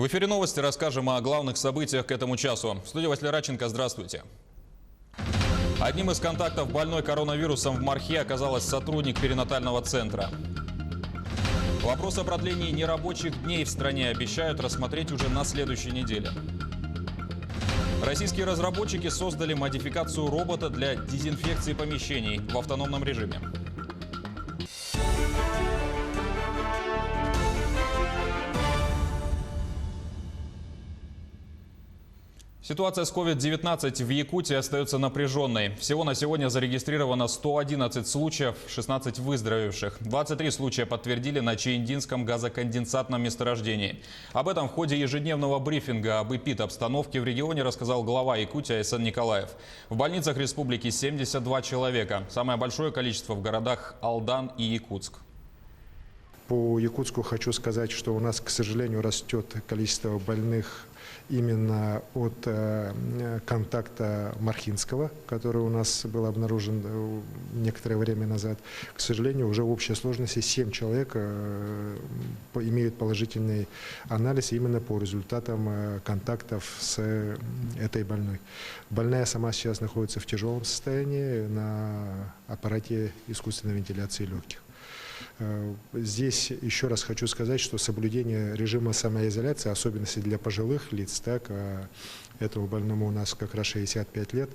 В эфире новости расскажем о главных событиях к этому часу. В студии Василий Радченко, здравствуйте. Одним из контактов больной коронавирусом в Мархе оказалась сотрудник перинатального центра. Вопрос о продлении нерабочих дней в стране обещают рассмотреть уже на следующей неделе. Российские разработчики создали модификацию робота для дезинфекции помещений в автономном режиме. Ситуация с COVID-19 в Якутии остается напряженной. Всего на сегодня зарегистрировано 111 случаев, 16 выздоровевших. 23 случая подтвердили на Чаиндинском газоконденсатном месторождении. Об этом в ходе ежедневного брифинга об эпид-обстановке в регионе рассказал глава Якутии Айсан Николаев. В больницах республики 72 человека. Самое большое количество в городах Алдан и Якутск. По Якутску хочу сказать, что у нас, к сожалению, растет количество больных именно от контакта мархинского, который у нас был обнаружен некоторое время назад. К сожалению, уже в общей сложности 7 человек имеют положительный анализ именно по результатам контактов с этой больной. Больная сама сейчас находится в тяжелом состоянии на аппарате искусственной вентиляции легких. Здесь еще раз хочу сказать, что соблюдение режима самоизоляции, особенности для пожилых лиц, так, этому больному у нас как раз 65 лет,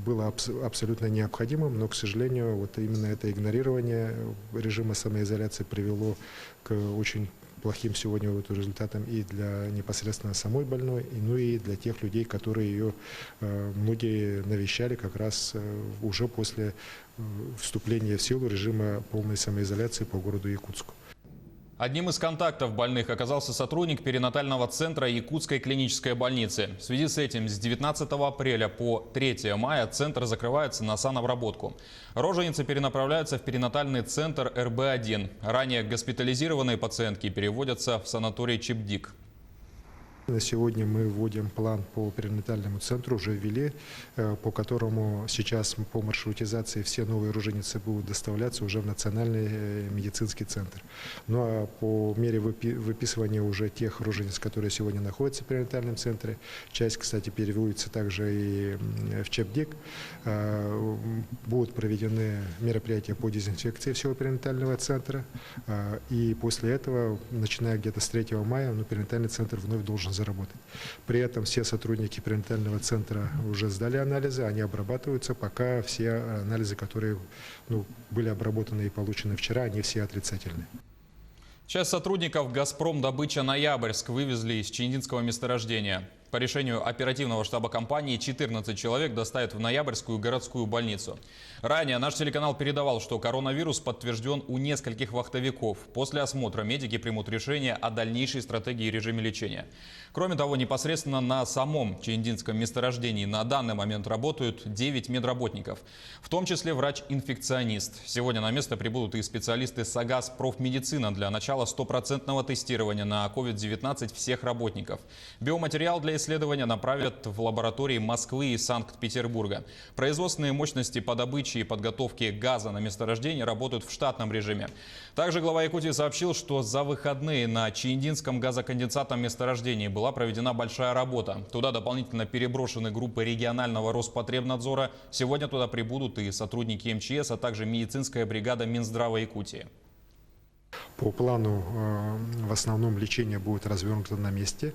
было абсолютно необходимым, но, к сожалению, вот именно это игнорирование режима самоизоляции привело к очень плохим сегодня результатам и для непосредственно самой больной, ну и для тех людей, которые ее многие навещали как раз уже после вступления в силу режима полной самоизоляции по городу Якутску. Одним из контактов больных оказался сотрудник перинатального центра Якутской клинической больницы. В связи с этим с 19 апреля по 3 мая центр закрывается на санобработку. Роженицы перенаправляются в перинатальный центр РБ-1. Ранее госпитализированные пациентки переводятся в санаторий Чебдик. На сегодня мы вводим план по перинатальному центру, уже ввели, по которому сейчас по маршрутизации все новые роженицы будут доставляться уже в Национальный медицинский центр. Ну а по мере выписывания уже тех рожениц, которые сегодня находятся в перинатальном центре, часть, кстати, переводится также и в Чебдик, будут проведены мероприятия по дезинфекции всего перинатального центра. И после этого, начиная где-то с 3 мая, перинатальный центр вновь должен заработать. При этом все сотрудники перинатального центра уже сдали анализы, они обрабатываются, пока все анализы, которые были обработаны и получены вчера, они все отрицательные. Часть сотрудников «Газпром Добыча Ноябрьск» вывезли из Чаиндинского месторождения. По решению оперативного штаба компании 14 человек доставят в Ноябрьскую городскую больницу. Ранее наш телеканал передавал, что коронавирус подтвержден у нескольких вахтовиков. После осмотра медики примут решение о дальнейшей стратегии и режиме лечения. Кроме того, непосредственно на самом Чаиндинском месторождении на данный момент работают 9 медработников, в том числе врач-инфекционист. Сегодня на место прибудут и специалисты САГАС «Профмедицина» для начала стопроцентного тестирования на COVID-19 всех работников. Биоматериал для исследования направят в лаборатории Москвы и Санкт-Петербурга. Производственные мощности по добыче и подготовке газа на месторождении работают в штатном режиме. Также глава Якутии сообщил, что за выходные на Чаиндинском газоконденсатном месторождении была проведена большая работа. Туда дополнительно переброшены группы регионального Роспотребнадзора. Сегодня туда прибудут и сотрудники МЧС, а также медицинская бригада Минздрава Якутии. По плану в основном лечение будет развернуто на месте,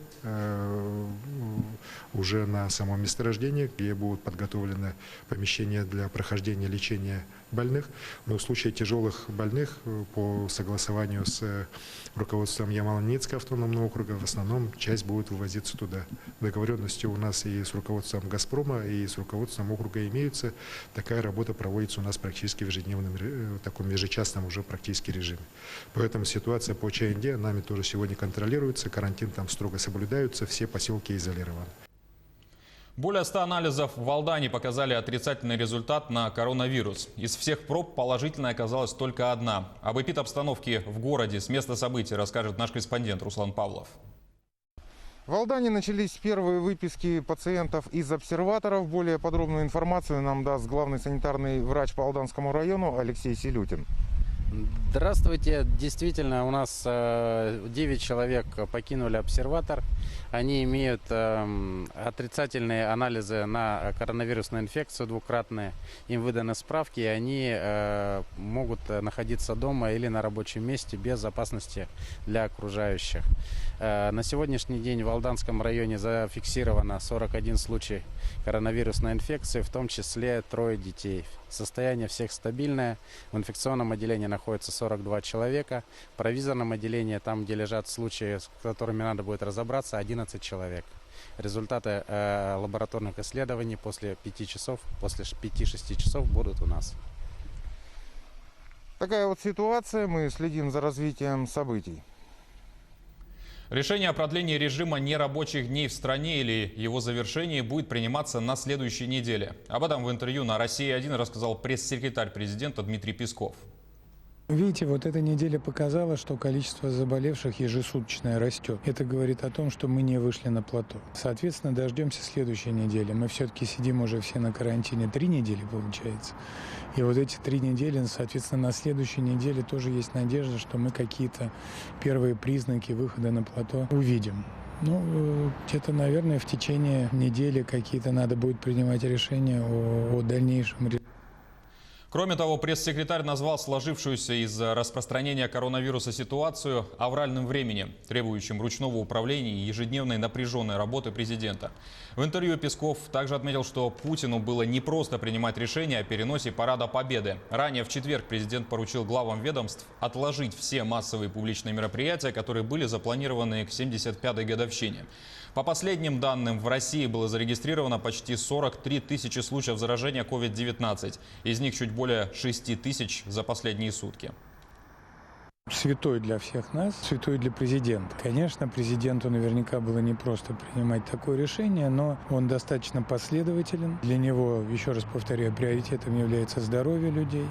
уже на самом месторождении, где будут подготовлены помещения для прохождения лечения больных. Но в случае тяжелых больных, по согласованию с руководством Ямало-Ненецкого автономного округа, в основном часть будет вывозиться туда. Договоренности у нас и с руководством «Газпрома», и с руководством округа имеются. Такая работа проводится у нас практически в ежедневном, таком ежечасном уже практически режиме. Поэтому ситуация по Чаинде нами тоже сегодня контролируется, карантин там строго соблюдается, все поселки изолированы. Более 100 анализов в Алдане показали отрицательный результат на коронавирус. Из всех проб положительной оказалась только одна. Об эпид-обстановке в городе с места событий расскажет наш корреспондент Руслан Павлов. В Алдане начались первые выписки пациентов из обсерваторов. Более подробную информацию нам даст главный санитарный врач по Алданскому району Алексей Селютин. Здравствуйте. Действительно, у нас 9 человек покинули обсерватор. Они имеют отрицательные анализы на коронавирусную инфекцию двукратные. Им выданы справки, и они могут находиться дома или на рабочем месте без опасности для окружающих. На сегодняшний день в Алданском районе зафиксировано 41 случай коронавирусной инфекции, в том числе 3 детей. Состояние всех стабильное. В инфекционном отделении находится 42 человека. В провизорном отделении, там, где лежат случаи, с которыми надо будет разобраться, 11 человек. Результаты лабораторных исследований после 5 часов, после 5-6 часов будут у нас. Такая вот ситуация, мы следим за развитием событий. Решение о продлении режима нерабочих дней в стране или его завершении будет приниматься на следующей неделе. Об этом в интервью на «Россия-1» рассказал пресс-секретарь президента Дмитрий Песков. Видите, вот эта неделя показала, что количество заболевших ежесуточно растет. Это говорит о том, что мы не вышли на плато. Соответственно, дождемся следующей недели. Мы все-таки сидим уже все на карантине 3 недели, получается. И вот эти 3 недели, соответственно, на следующей неделе тоже есть надежда, что мы какие-то первые признаки выхода на плато увидим. Ну, где-то, наверное, в течение недели какие-то надо будет принимать решения о дальнейшем решении. Кроме того, пресс-секретарь назвал сложившуюся из-за распространения коронавируса ситуацию авральным временем, требующим ручного управления и ежедневной напряженной работы президента. В интервью Песков также отметил, что Путину было непросто принимать решение о переносе Парада Победы. Ранее в четверг президент поручил главам ведомств отложить все массовые публичные мероприятия, которые были запланированы к 75-й годовщине. По последним данным, в России было зарегистрировано почти 43 тысячи случаев заражения COVID-19. Из них чуть более 6 тысяч за последние сутки. Святой для всех нас, святой для президента. Конечно, президенту наверняка было непросто принимать такое решение, но он достаточно последователен. Для него, еще раз повторяю, приоритетом является здоровье людей.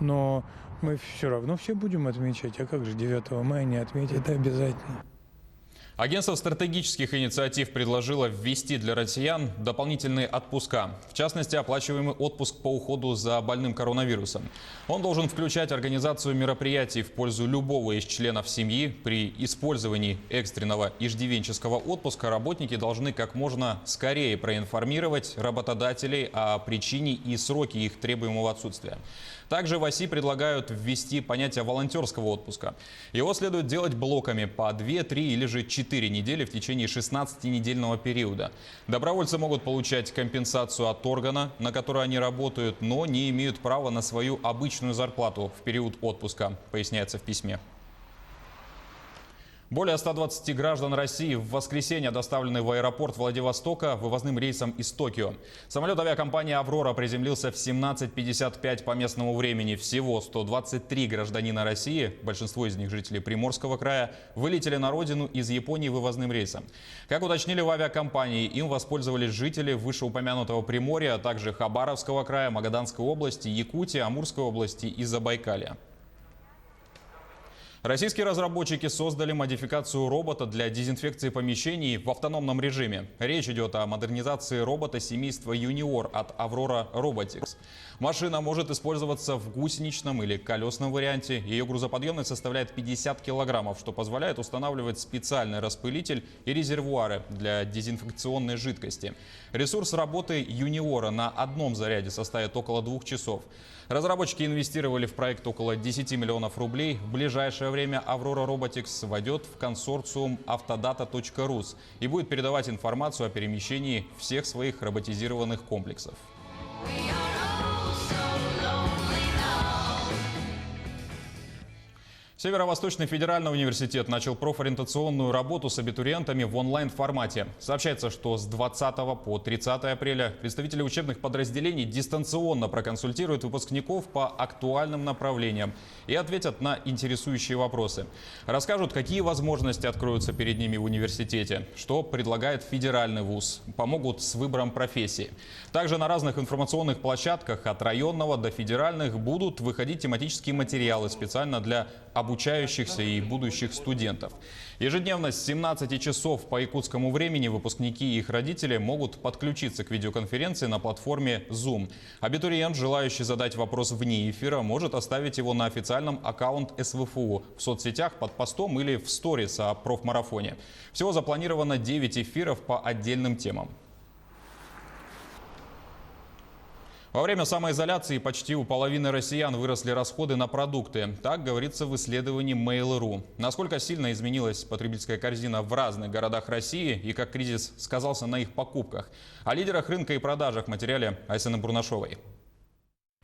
Но мы все равно все будем отмечать. А как же 9 мая не отметить? Это обязательно. Агентство стратегических инициатив предложило ввести для россиян дополнительные отпуска. В частности, оплачиваемый отпуск по уходу за больным коронавирусом. Он должен включать организацию мероприятий в пользу любого из членов семьи. При использовании экстренного иждивенческого отпуска работники должны как можно скорее проинформировать работодателей о причине и сроке их требуемого отсутствия. Также в ОСИ предлагают ввести понятие волонтерского отпуска. Его следует делать блоками по 2, 3 или же 4 недели в течение 16-недельного периода. Добровольцы могут получать компенсацию от органа, на который они работают, но не имеют права на свою обычную зарплату в период отпуска, поясняется в письме. Более 120 граждан России в воскресенье доставлены в аэропорт Владивостока вывозным рейсом из Токио. Самолет авиакомпании «Аврора» приземлился в 17:55 по местному времени. Всего 123 гражданина России, большинство из них жители Приморского края, вылетели на родину из Японии вывозным рейсом. Как уточнили в авиакомпании, им воспользовались жители вышеупомянутого Приморья, а также Хабаровского края, Магаданской области, Якутии, Амурской области и Забайкалья. Российские разработчики создали модификацию робота для дезинфекции помещений в автономном режиме. Речь идет о модернизации робота семейства Юниор от Aurora Robotics. Машина может использоваться в гусеничном или колесном варианте. Ее грузоподъемность составляет 50 килограммов, что позволяет устанавливать специальный распылитель и резервуары для дезинфекционной жидкости. Ресурс работы Юниора на одном заряде составит около 2 часов. Разработчики инвестировали в проект около 10 миллионов рублей. В ближайшее время Aurora Robotics войдет в консорциум Автодата.рус и будет передавать информацию о перемещении всех своих роботизированных комплексов. Северо-Восточный федеральный университет начал профориентационную работу с абитуриентами в онлайн-формате. Сообщается, что с 20 по 30 апреля представители учебных подразделений дистанционно проконсультируют выпускников по актуальным направлениям и ответят на интересующие вопросы. Расскажут, какие возможности откроются перед ними в университете, что предлагает федеральный вуз, помогут с выбором профессии. Также на разных информационных площадках от районного до федеральных будут выходить тематические материалы специально для обучения обучающихся и будущих студентов. Ежедневно с 17 часов по якутскому времени выпускники и их родители могут подключиться к видеоконференции на платформе Zoom. Абитуриент, желающий задать вопрос вне эфира, может оставить его на официальном аккаунте СВФУ в соцсетях под постом или в сторис о профмарафоне. Всего запланировано 9 эфиров по отдельным темам. Во время самоизоляции почти у половины россиян выросли расходы на продукты. Так говорится в исследовании Mail.ru. Насколько сильно изменилась потребительская корзина в разных городах России и как кризис сказался на их покупках. О лидерах рынка и продажах в материале Айсены Бурнашовой.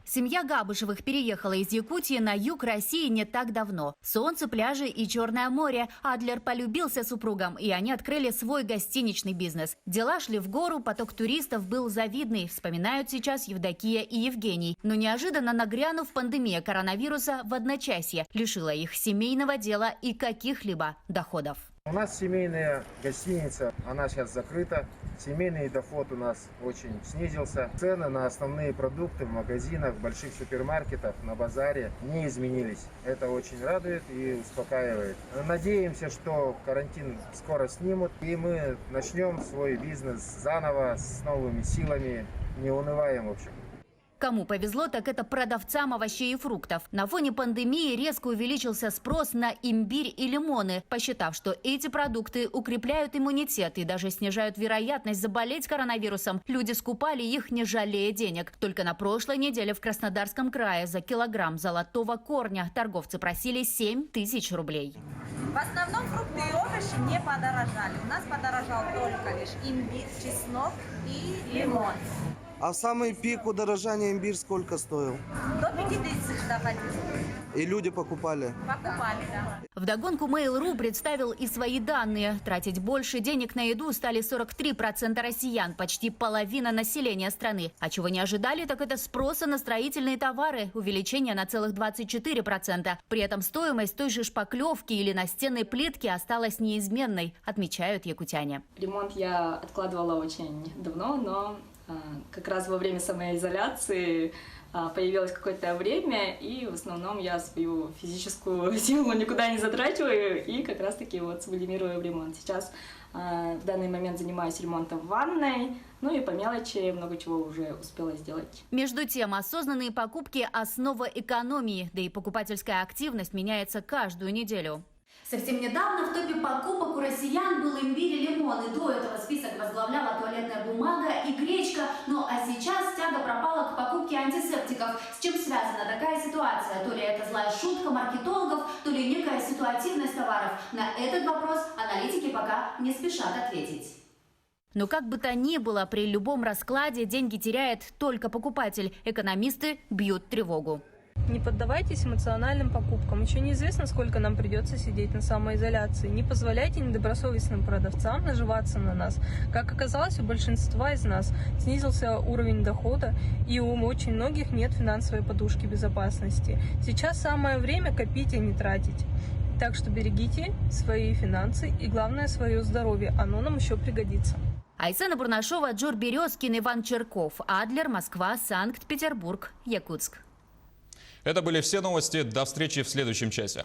Семья Габышевых переехала из Якутии на юг России не так давно. Солнце, пляжи и Черное море. Адлер полюбился супругам, и они открыли свой гостиничный бизнес. Дела шли в гору, поток туристов был завидный, вспоминают сейчас Евдокия и Евгений. Но неожиданно нагрянув, пандемия коронавируса в одночасье лишила их семейного дела и каких-либо доходов. У нас семейная гостиница, она сейчас закрыта. Семейный доход у нас очень снизился. Цены на основные продукты в магазинах, в больших супермаркетах, на базаре не изменились. Это очень радует и успокаивает. Надеемся, что карантин скоро снимут, и мы начнем свой бизнес заново, с новыми силами. Не унываем, в общем. Кому повезло, так это продавцам овощей и фруктов. На фоне пандемии резко увеличился спрос на имбирь и лимоны, посчитав, что эти продукты укрепляют иммунитет и даже снижают вероятность заболеть коронавирусом. Люди скупали их, не жалея денег. Только на прошлой неделе в Краснодарском крае за килограмм золотого корня торговцы просили 7 тысяч рублей. В основном фрукты и овощи не подорожали. У нас подорожал только лишь имбирь, чеснок и лимон. А самый пик удорожания имбирь сколько стоил? До 50 доходил. И люди покупали? Покупали, да. Вдогонку Mail.ru представил и свои данные. Тратить больше денег на еду стали 43% россиян, почти половина населения страны. А чего не ожидали, так это спроса на строительные товары, увеличение на целых 24%. При этом стоимость той же шпаклевки или настенной плитки осталась неизменной, отмечают якутяне. Ремонт я откладывала очень давно, но как раз во время самоизоляции появилось какое-то время, и в основном я свою физическую силу никуда не затрачиваю и как раз-таки вот сублимирую в ремонт. Сейчас в данный момент занимаюсь ремонтом в ванной, ну и по мелочи много чего уже успела сделать. Между тем, осознанные покупки – основа экономии, да и покупательская активность меняется каждую неделю. Совсем недавно в топе покупок у россиян был имбирь и лимон, и до этого список возглавляла туалетная бумага и гречка. Ну а сейчас тяга пропала к покупке антисептиков. С чем связана такая ситуация? То ли это злая шутка маркетологов, то ли некая ситуативность товаров. На этот вопрос аналитики пока не спешат ответить. Но как бы то ни было, при любом раскладе деньги теряет только покупатель. Экономисты бьют тревогу. Не поддавайтесь эмоциональным покупкам. Еще неизвестно, сколько нам придется сидеть на самоизоляции. Не позволяйте недобросовестным продавцам наживаться на нас. Как оказалось, у большинства из нас снизился уровень дохода, и у очень многих нет финансовой подушки безопасности. Сейчас самое время копить, а не тратить. Так что берегите свои финансы и, главное, свое здоровье. Оно нам еще пригодится. Айсена Бурнашова, Джур Березкин, Иван Черков. Адлер, Москва, Санкт-Петербург, Якутск. Это были все новости. До встречи в следующем часе.